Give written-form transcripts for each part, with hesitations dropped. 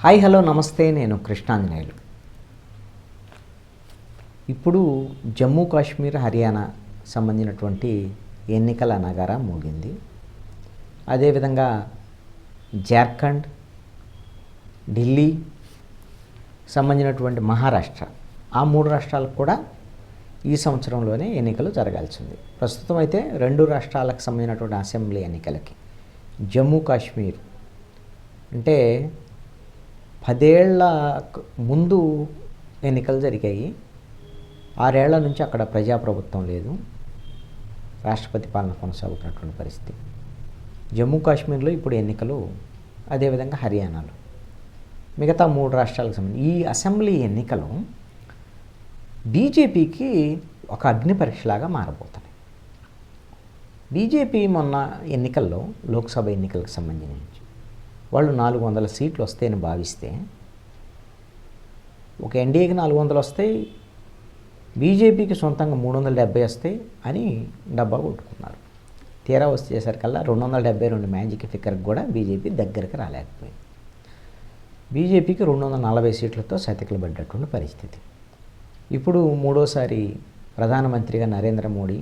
Hi hello నమస్తే, నేను కృష్ణాంజనేయులు. ఇప్పుడు జమ్మూ కాశ్మీర్ హర్యానా సంబంధించినటువంటి ఎన్నికల నగారా మోగింది. అదేవిధంగా జార్ఖండ్, ఢిల్లీ సంబంధించినటువంటి మహారాష్ట్ర, ఆ మూడు రాష్ట్రాలకు కూడా ఈ సంవత్సరంలోనే ఎన్నికలు జరగాల్సింది. ప్రస్తుతం అయితే రెండు రాష్ట్రాలకు సంబంధించినటువంటి అసెంబ్లీ ఎన్నికలకి జమ్మూ కాశ్మీర్ అంటే 10 ఏళ్ల ముందు ఎన్నికలు జరిగాయి. 6 ఏళ్ల నుంచి అక్కడ ప్రజాప్రభుత్వం లేదు, రాష్ట్రపతి పాలన కొనసాగుతున్నటువంటి పరిస్థితి. జమ్మూ కాశ్మీర్లో ఇప్పుడు ఎన్నికలు, అదేవిధంగా హర్యానాలో, మిగతా 3 రాష్ట్రాలకు సంబంధించి ఈ అసెంబ్లీ ఎన్నికలు బీజేపీకి ఒక అగ్ని పరీక్షలాగా మారబోతున్నాయి. బీజేపీ మొన్న ఎన్నికల్లో, లోక్సభ ఎన్నికలకు సంబంధించి వాళ్ళు 400 సీట్లు వస్తాయని భావిస్తే, ఒక ఎన్డీఏకి 400 వస్తాయి, బీజేపీకి సొంతంగా 370 వస్తాయి అని డబ్బా కొట్టుకున్నారు. తీరా వచ్చేసరికల్లా 272 మ్యాజిక్ ఫిగర్కి కూడా బీజేపీ దగ్గరికి రాలేకపోయింది. బీజేపీకి 240 సీట్లతో సతికిల పడ్డటువంటి పరిస్థితి. ఇప్పుడు మూడోసారి ప్రధానమంత్రిగా నరేంద్ర మోడీ,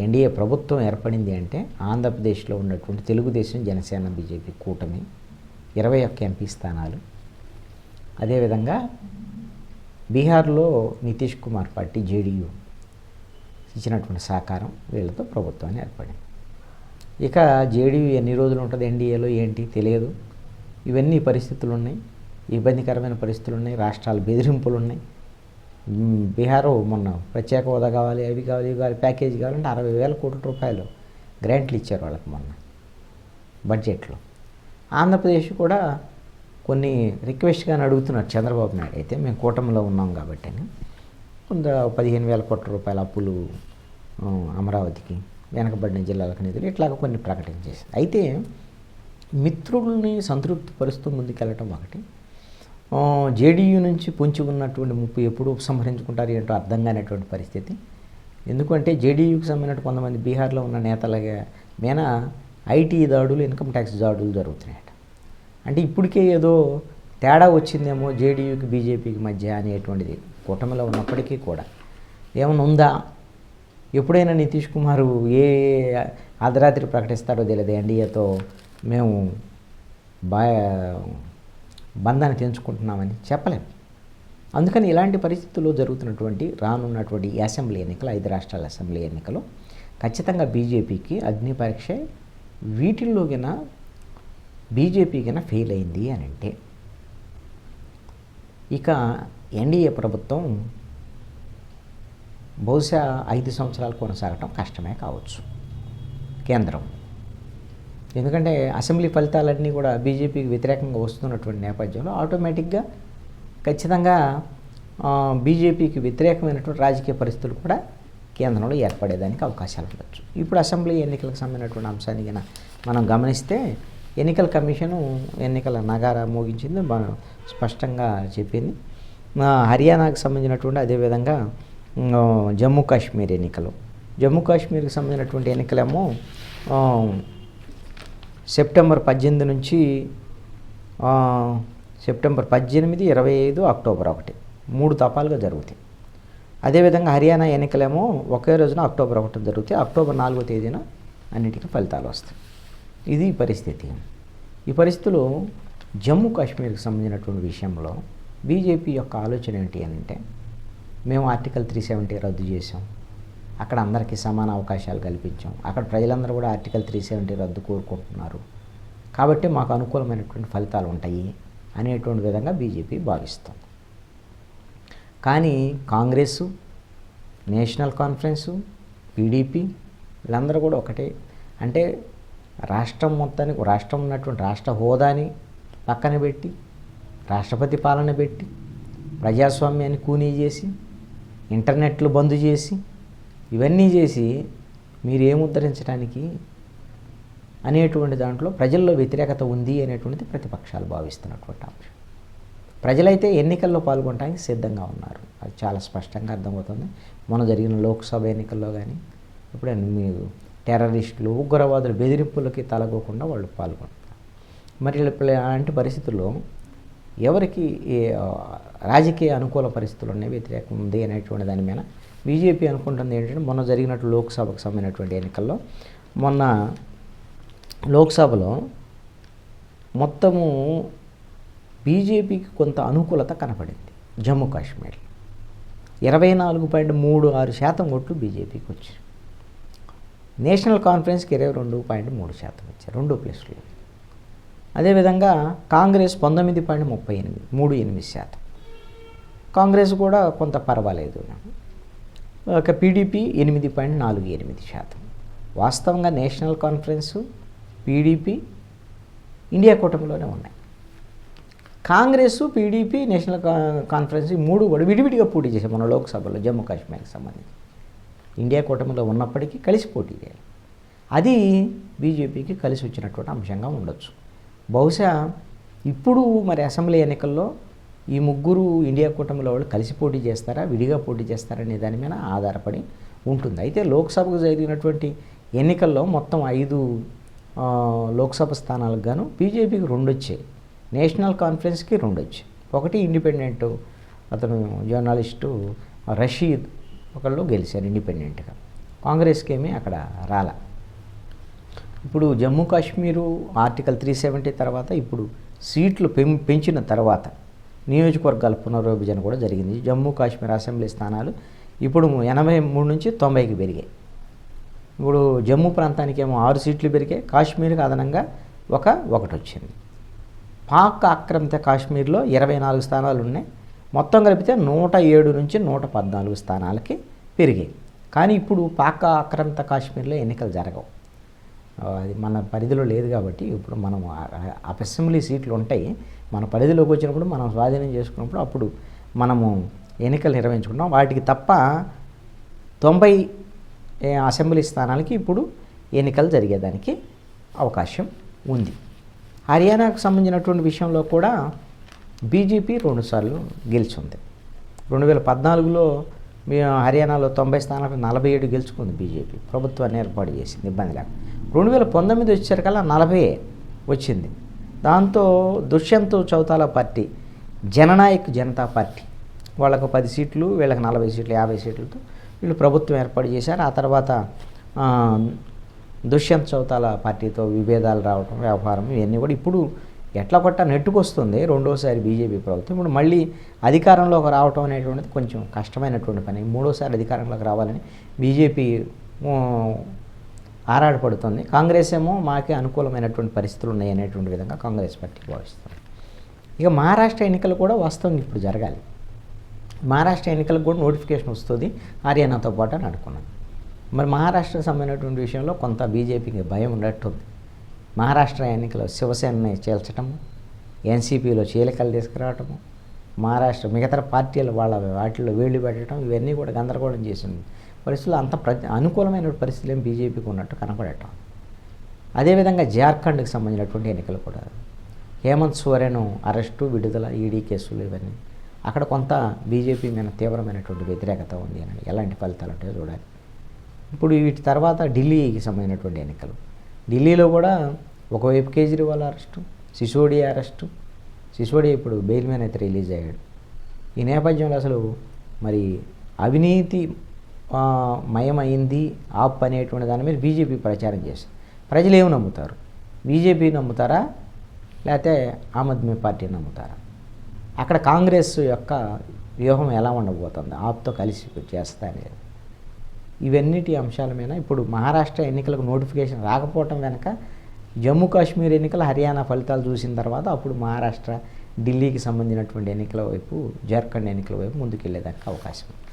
ఎన్డీఏ ప్రభుత్వం ఏర్పడింది అంటే ఆంధ్రప్రదేశ్లో ఉన్నటువంటి తెలుగుదేశం, జనసేన, బీజేపీ కూటమి 21 ఎంపీ స్థానాలు, అదేవిధంగా బీహార్లో నితీష్ కుమార్ పార్టీ జేడీయూ ఇచ్చినటువంటి సహకారం, వీళ్ళతో ప్రభుత్వాన్ని ఏర్పడింది. ఇక జేడీయూ ఎన్ని రోజులు ఉంటుంది ఎన్డీఏలో ఏంటి తెలియదు. ఇవన్నీ పరిస్థితులు ఉన్నాయి, ఇబ్బందికరమైన పరిస్థితులు ఉన్నాయి, రాష్ట్రాల బెదిరింపులు ఉన్నాయి. బీహార్ మొన్న ప్రత్యేక హోదా కావాలి, అవి కావాలి, ఇవి కావాలి, ప్యాకేజీ కావాలంటే 60,000 కోట్ల రూపాయలు గ్రాంట్లు ఇచ్చారు వాళ్ళకి మొన్న బడ్జెట్లో. ఆంధ్రప్రదేశ్ కూడా కొన్ని రిక్వెస్ట్గానే అడుగుతున్నారు చంద్రబాబు నాయుడు అయితే, మేము కూటమిలో ఉన్నాం కాబట్టి అని. కొంత 15,000 కోట్ల రూపాయల అప్పులు అమరావతికి, వెనకబడిన జిల్లాలకు నిధులు, ఇట్లాగ కొన్ని ప్రకటన చేసింది. అయితే మిత్రుల్ని సంతృప్తిపరుస్తూ ముందుకెళ్ళటం ఒకటి, జేడీయూ నుంచి పొంచి ఉన్నటువంటి ముప్పు ఎప్పుడు ఉపసంహరించుకుంటారు ఏంటో అర్థం కానిటువంటి పరిస్థితి. ఎందుకంటే జేడీయూకి సంబంధించిన కొంతమంది బీహార్లో ఉన్న నేతలగా మేనా ఐటీ దాడులు, ఇన్కమ్ ట్యాక్స్ దాడులు జరుగుతున్నాయట. అంటే ఇప్పటికే ఏదో తేడా వచ్చిందేమో జేడీయూకి బీజేపీకి మధ్య అనేటువంటిది కూటమిలో ఉన్నప్పటికీ కూడా ఏమైనా ఉందా? ఎప్పుడైనా నితీష్ కుమార్ ఏ అర్ధరాత్రి ప్రకటిస్తాడో తెలియదు, ఎన్డీఏతో మేము బంధాన్ని తెంచుకుంటున్నామని చెప్పలేము. అందుకని ఇలాంటి పరిస్థితుల్లో జరుగుతున్నటువంటి రానున్నటువంటి ఈ అసెంబ్లీ ఎన్నికలు, 5 రాష్ట్రాల అసెంబ్లీ ఎన్నికలు ఖచ్చితంగా బీజేపీకి అగ్ని పరీక్ష. వీటిల్లో గిన బీజేపీ గిన ఫెయిల్ అయింది అని అంటే ఇక ఎన్డీఏ ప్రభుత్వం బహుశా 5 సంవత్సరాలు కొనసాగటం కష్టమే కావచ్చు కేంద్రం. ఎందుకంటే అసెంబ్లీ ఫలితాలన్నీ కూడా బీజేపీకి వ్యతిరేకంగా వస్తున్నటువంటి నేపథ్యంలో ఆటోమేటిక్గా ఖచ్చితంగా బీజేపీకి వ్యతిరేకమైనటువంటి రాజకీయ పరిస్థితులు కూడా కేంద్రంలో ఏర్పడేదానికి అవకాశాలు ఉండొచ్చు. ఇప్పుడు అసెంబ్లీ ఎన్నికలకు సంబంధించినటువంటి అంశాన్ని కనుక మనం గమనిస్తే, ఎన్నికల కమిషను ఎన్నికల నగారా మోగించింది, స్పష్టంగా చెప్పింది. హర్యానాకు సంబంధించినటువంటి, అదేవిధంగా జమ్మూ కాశ్మీర్ ఎన్నికలు, జమ్మూ కాశ్మీర్కి సంబంధించినటువంటి ఎన్నికలేమో సెప్టెంబర్ 18 నుంచి సెప్టెంబర్ 18, 25, అక్టోబర్ 1, 3 దఫాలుగా జరుగుతాయి. అదేవిధంగా హర్యానా ఎన్నికలేమో ఒకే రోజున అక్టోబర్ 1 జరుగుతాయి. అక్టోబర్ 4వ తేదీన అన్నిటికీ ఫలితాలు వస్తాయి. ఇది పరిస్థితి. ఈ పరిస్థితుల్లో జమ్మూ కాశ్మీర్కి సంబంధించినటువంటి విషయంలో బీజేపీ యొక్క ఆలోచన ఏంటి అని అంటే, మేము ఆర్టికల్ 370 రద్దు చేసాం, అక్కడ అందరికీ సమాన అవకాశాలు కల్పించాం, అక్కడ ప్రజలందరూ కూడా ఆర్టికల్ 370 రద్దు కోరుకుంటున్నారు, కాబట్టి మాకు అనుకూలమైనటువంటి ఫలితాలు ఉంటాయి అనేటువంటి విధంగా బీజేపీ భావిస్తుంది. కానీ కాంగ్రెసు, నేషనల్ కాన్ఫరెన్సు, పీడీపీ వీళ్ళందరూ కూడా ఒకటే. అంటే రాష్ట్రం మొత్తానికి, రాష్ట్రం ఉన్నటువంటి రాష్ట్ర హోదాని పక్కన పెట్టి, రాష్ట్రపతి పాలన పెట్టి, ప్రజాస్వామ్యాన్ని కూనీ చేసి, ఇంటర్నెట్లు బంద్ చేసి, ఇవన్నీ చేసి మీరు ఏముద్ధరించడానికి అనేటువంటి దాంట్లో ప్రజల్లో వ్యతిరేకత ఉంది అనేటువంటిది ప్రతిపక్షాలు భావిస్తున్నటువంటి అంశం. ప్రజలైతే ఎన్నికల్లో పాల్గొనడానికి సిద్ధంగా ఉన్నారు, అది చాలా స్పష్టంగా అర్థమవుతుంది. మొన్న జరిగిన లోక్సభ ఎన్నికల్లో కానీ ఇప్పుడు మీరు టెర్రరిస్టులు, ఉగ్రవాదుల బెదిరింపులకి తలగోకుండా వాళ్ళు పాల్గొంటారు. మరి అలాంటి పరిస్థితుల్లో ఎవరికి రాజకీయ అనుకూల పరిస్థితులు ఉన్నాయి, వ్యతిరేకం ఉంది అనేటువంటి దాని మీద బీజేపీ అనుకుంటుంది ఏంటంటే, మొన్న జరిగినట్టు లోక్సభకు సంబంధించినటువంటి ఎన్నికల్లో మొన్న లోక్సభలో మొత్తము బీజేపీకి కొంత అనుకూలత కనపడింది. జమ్మూ కాశ్మీర్ 24.36% ఓట్లు బీజేపీకి వచ్చాయి. నేషనల్ కాన్ఫరెన్స్కి 22.3% వచ్చాయి, 2 ప్లేస్లు. అదేవిధంగా కాంగ్రెస్ 19.38%. కాంగ్రెస్ కూడా కొంత పర్వాలేదు. ఒక పీడీపీ 8.48%. వాస్తవంగా నేషనల్ కాన్ఫరెన్సు, పీడీపీ ఇండియా కూటమిలోనే ఉన్నాయి. కాంగ్రెస్, పీడీపీ, నేషనల్ కాన్ఫరెన్స్ ఈ 3 కూడా విడివిడిగా పోటీ చేశాయి మన లోక్సభలో జమ్మూ కాశ్మీర్కి సంబంధించి. ఇండియా కూటమిలో ఉన్నప్పటికీ కలిసి పోటీ చేయాలి. అది బీజేపీకి కలిసి వచ్చినటువంటి అంశంగా ఉండొచ్చు. బహుశా ఇప్పుడు మరి అసెంబ్లీ ఎన్నికల్లో ఈ 3 ఇండియా కూటమిలో వాళ్ళు కలిసి పోటీ చేస్తారా, విడిగా పోటీ చేస్తారనే దాని మీద ఆధారపడి ఉంటుంది. అయితే లోక్సభకు జరిగినటువంటి ఎన్నికల్లో మొత్తం 5 లోక్సభ స్థానాలకు గాను బీజేపీకి 2 వచ్చాయి, నేషనల్ కాన్ఫరెన్స్కి 2 వచ్చాయి. ఒకటి ఇండిపెండెంట్ అతను జర్నలిస్టు రషీద్ ఒకళ్ళు గెలిచారు ఇండిపెండెంట్గా. కాంగ్రెస్కి ఏమీ అక్కడ రాలా. ఇప్పుడు జమ్మూ కాశ్మీరు ఆర్టికల్ 370 తర్వాత ఇప్పుడు సీట్లు పెంచిన తర్వాత నియోజకవర్గాల పునర్విభజన కూడా జరిగింది. జమ్మూ కాశ్మీర్ అసెంబ్లీ స్థానాలు ఇప్పుడు 83 నుంచి 90కి పెరిగాయి. ఇప్పుడు జమ్మూ ప్రాంతానికి ఏమో 6 సీట్లు పెరిగాయి, కాశ్మీర్కి అదనంగా ఒకటి వచ్చింది. పాక్ ఆక్రమిత కాశ్మీర్లో 24 స్థానాలు ఉన్నాయి. మొత్తం కలిపితే 107 నుంచి 114 స్థానాలకి పెరిగాయి. కానీ ఇప్పుడు పాక్ ఆక్రమిత కాశ్మీర్లో ఎన్నికలు జరగవు. అది మన పరిధిలో లేదు కాబట్టి ఇప్పుడు మనం అసెంబ్లీ సీట్లు ఉంటాయి, మన పరిధిలోకి వచ్చినప్పుడు మనం స్వాధీనం చేసుకున్నప్పుడు అప్పుడు మనము ఎన్నికలు నిర్వహించుకుంటాం. వాటికి తప్ప 90 అసెంబ్లీ స్థానాలకి ఇప్పుడు ఎన్నికలు జరిగేదానికి అవకాశం ఉంది. హర్యానాకు సంబంధించినటువంటి విషయంలో కూడా బీజేపీ 2 సార్లు గెలిచింది. 2014లో హర్యానాలో 90 స్థానాలకు 47 గెలుచుకుంది బీజేపీ, ప్రభుత్వాన్ని ఏర్పాటు చేసింది ఇబ్బంది లేక. 2019 వచ్చేసరికల్లా 40 వచ్చింది. దాంతో దుష్యంత్ చౌతాలా పార్టీ, జననాయక్ జనతా పార్టీ వాళ్ళకు 10 సీట్లు, వీళ్ళకి 40 సీట్లు, 50 సీట్లతో వీళ్ళు ప్రభుత్వం ఏర్పాటు చేశారు. ఆ తర్వాత దుష్యంత్ చౌతాలా పార్టీతో విభేదాలు రావడం, వ్యవహారం ఇవన్నీ కూడా ఇప్పుడు ఎట్లా కొట్ట నెట్టుకొస్తుంది రెండోసారి బీజేపీ ప్రభుత్వం. ఇప్పుడు మళ్ళీ అధికారంలోకి రావటం అనేటువంటిది కొంచెం కష్టమైనటువంటి పని. 3వసారి అధికారంలోకి రావాలని బీజేపీ ఆరాటపడుతుంది. కాంగ్రెస్ ఏమో మాకే అనుకూలమైనటువంటి పరిస్థితులు ఉన్నాయి అనేటువంటి విధంగా కాంగ్రెస్ పార్టీ భావిస్తుంది. ఇక మహారాష్ట్ర ఎన్నికలు కూడా వాస్తవం ఇప్పుడు జరగాలి. మహారాష్ట్ర ఎన్నికలకు కూడా నోటిఫికేషన్ వస్తుంది హర్యానాతో పాటు అని అనుకున్నాం. మరి మహారాష్ట్రకు సంబంధించినటువంటి విషయంలో కొంత బీజేపీకి భయం ఉన్నట్టుంది. మహారాష్ట్ర ఎన్నికలో శివసేనని చేల్చటము, ఎన్సీపీలో చీలికలు తీసుకురావటము, మహారాష్ట్ర మిగతా పార్టీలు వాటిల్లో వేళ్ళు పెట్టడం, ఇవన్నీ కూడా గందరగోళం చేసింది. పరిస్థితులు అంత అనుకూలమైన పరిస్థితులు ఏం బీజేపీకి ఉన్నట్టు కనపడటం. అదేవిధంగా జార్ఖండ్కి సంబంధించినటువంటి ఎన్నికలు కూడా హేమంత్ సోరెన్ అరెస్టు, విడుదల, ఈడీ కేసులు ఇవన్నీ అక్కడ కొంత బీజేపీ మీద తీవ్రమైనటువంటి వ్యతిరేకత ఉంది అని ఎలాంటి ఫలితాలు ఉంటాయో చూడాలి. ఇప్పుడు వీటి తర్వాత ఢిల్లీకి సంబంధించినటువంటి ఎన్నికలు. ఢిల్లీలో కూడా ఒకవైపు కేజ్రీవాల్ అరెస్టు, సిసోడియా అరెస్టు. సిసోడియా ఇప్పుడు బెయిల్ మీద అయితే రిలీజ్ అయ్యాడు. ఈ నేపథ్యంలో అసలు మరి అవినీతి మయమైంది ఆప్ అనేటువంటి దాని మీద బీజేపీ ప్రచారం చేసింది. ప్రజలు ఏమి నమ్ముతారు? బీజేపీ నమ్ముతారా లేకపోతే ఆమ్ ఆద్మీ పార్టీ నమ్ముతారా? అక్కడ కాంగ్రెస్ యొక్క వ్యూహం ఎలా ఉండబోతుంది, ఆప్తో కలిసి చేస్తా అనేది, ఇవన్నిటి అంశాల మీద ఇప్పుడు మహారాష్ట్ర ఎన్నికలకు నోటిఫికేషన్ రాకపోవటం వెనక జమ్మూ కాశ్మీర్ ఎన్నికల, హర్యానా ఫలితాలు చూసిన తర్వాత అప్పుడు మహారాష్ట్ర, ఢిల్లీకి సంబంధించినటువంటి ఎన్నికల వైపు, జార్ఖండ్ ఎన్నికల వైపు ముందుకెళ్ళేదానికి అవకాశం ఉంది.